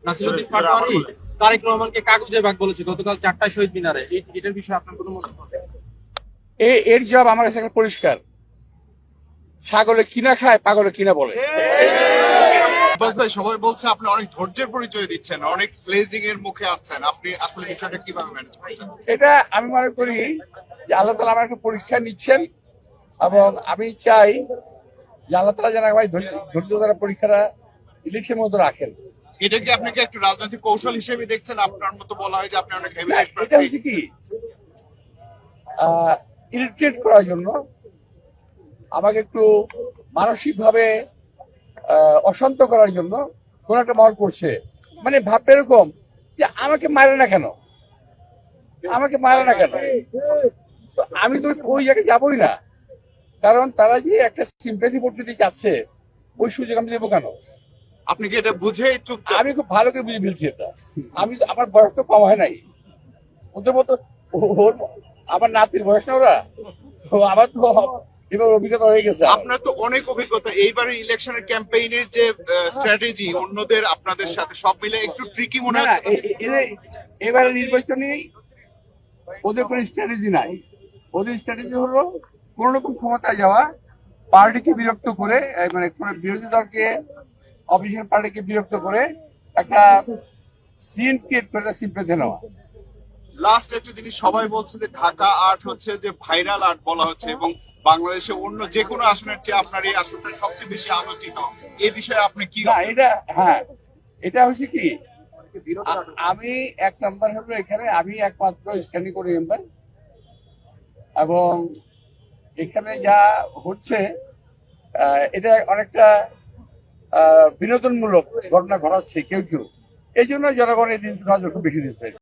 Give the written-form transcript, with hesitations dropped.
নাসিরউদ্দিন পাটোয়ারি তারেক রহমানকে কাগুজে বাঘ বলেছে গতকাল 4টায় শহীদ মিনারে। এটার বিষয়ে আপনার কোনো মন্তব্য আছে? এর জবাব আমার কাছে একটা পরিষ্কার, ছাগলে কিনা খায় পাগলে কিনা বলে। আব্বাস ভাই, সবাই বলছে আপনি অনেক ধৈর্যের পরিচয় দিচ্ছেন, অনেক স্লেজিং এর মুখে আছেন, আপনি আসলে বিষয়টা কিভাবে ম্যানেজ করছেন? এটা আমি মনে করি যে আল্লাহ তালা আমার একটা পরীক্ষা নিচ্ছেন, এবং আমি চাই যে আল্লাহ তালা যেন আমার ধৈর্য দ্বারা পরীক্ষাটা ইলেকশন মতো রাখেন। এটা কি আপনি কি একটু রাজনৈতিক কৌশল হিসেবে দেখছেন? আপনার মতো বলা হয় যে আপনি অনেক হেভি না, এটা হচ্ছে কি ইরিটেট করার জন্য, আমাকে একটু মানসিক ভাবে অশান্ত করার জন্য কোন একটা মহল করছে। মানে ভাবটা এরকম যে আমাকে মারে না কেন, আমাকে মারে না কেন, তো আমি তো ওই জায়গায় যাবোই না। কারণ তারা যে একটা সিম্প্যাথি ভোট দিতে চাচ্ছে, ওই সুযোগ আমি দেবো কেন? আপনি কি এটা বুঝে চুপচাপ? আমি খুব ভালো করে বুঝে ফেলছি এটা। আমার বয়স তো কম হয় নাই, ওদের মতো আমার নাতির বয়স না ওরা, তো আমার তো এবার অভিজ্ঞতা হয়ে গেছে। আপনার তো অনেক অভিজ্ঞতা, এইবারের ইলেকশনের ক্যাম্পেইনের যে স্ট্র্যাটেজি অন্যদের আপনাদের সাথে সব মিলে একটু ট্রিকি মনে না, হচ্ছে। এবারে নির্বাচনে ওদের কোনো স্ট্র্যাটেজি নাই। ওদের স্ট্র্যাটেজি হলো কোন রকম ক্ষমতায় যাওয়া, পার্টিকে বিরক্ত করে, মানে কোনো বিরোধী দলকে, অপোজিশন পার্টিকে বিরক্ত করে একটা সিন ক্রিয়েট করে সিম্পেথি নেওয়া। লাস্ট একটা জিনিস সবাই বলছে যে ঢাকা আর্ট হচ্ছে যে ভাইরাল আর্ট বলা হচ্ছে, এবং বাংলাদেশে অন্য যে কোনো আসনের চেয়ে আপনার এই আসনটা সবচেয়ে বেশি আলোচিত। এই বিষয়ে আপনি কি? না, এটা হচ্ছে কি, আমি এক নাম্বার হলো এখানে আমি একমাত্র স্ট্যান্ডিং করে মেম্বার, এবং এখানে যা হচ্ছে এটা অনেকটা বিনোদনমূলক ঘটনা ঘটাচ্ছে কেউ কেউ, এই জন্য জনগণ এই দিন নজর খুব বেশি দিচ্ছে।